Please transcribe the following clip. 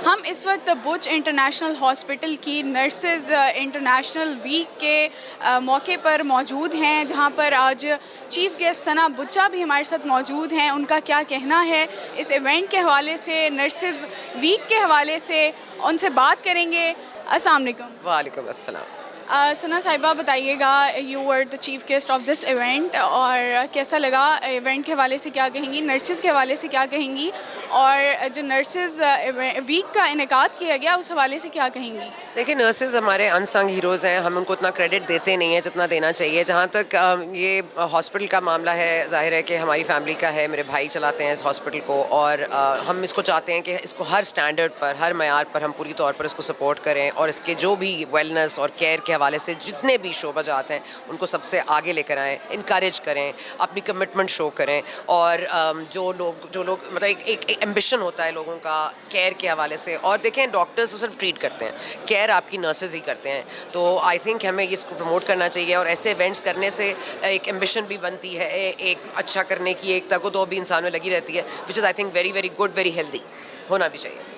ہم اس وقت بچ انٹرنیشنل ہاسپٹل کی نرسز انٹرنیشنل ویک کے موقع پر موجود ہیں، جہاں پر آج چیف گیسٹ ثنا بچا بھی ہمارے ساتھ موجود ہیں. ان کا کیا کہنا ہے اس ایونٹ کے حوالے سے، نرسز ویک کے حوالے سے، ان سے بات کریں گے. السلام علیکم. وعلیکم السلام. ثنا صاحبہ بتائیے گا، you were the chief guest of this event, اور کیسا لگا ایونٹ کے حوالے سے کیا کہیں گی، نرسز کے حوالے سے کیا کہیں گی، اور جو نرسز ویک کا انعقاد کیا گیا اس حوالے سے کیا کہیں گی؟ دیکھیں، نرسز ہمارے انسنگ ہیروز ہیں، ہم ان کو اتنا کریڈٹ دیتے نہیں ہیں جتنا دینا چاہیے. جہاں تک یہ ہاسپٹل کا معاملہ ہے، ظاہر ہے کہ ہماری فیملی کا ہے، میرے بھائی چلاتے ہیں اس ہاسپٹل کو، اور ہم اس کو چاہتے ہیں کہ اس کو ہر سٹینڈرڈ پر، ہر معیار پر ہم پوری طور پر اس کو سپورٹ کریں، اور اس کے جو بھی ویلنس اور کیئر کے حوالے سے جتنے بھی شعبہ جات ہیں ان کو سب سے آگے لے کر آئیں، انکریج کریں، اپنی کمٹمنٹ شو کریں. اور جو لوگ مطلب ایک ایمبیشن ہوتا ہے لوگوں کا کیئر کے حوالے سے. اور دیکھیں، ڈاکٹرز تو صرف ٹریٹ کرتے ہیں، کیئر آپ کی نرسز ہی کرتے ہیں. تو آئی تھنک ہمیں اس کو پروموٹ کرنا چاہیے، اور ایسے ایونٹس کرنے سے ایک ایمبیشن بھی بنتی ہے، ایک اچھا کرنے کی ایک طاقت بھی انسان میں لگی رہتی ہے، which is I think very very good, very healthy ہونا بھی چاہیے.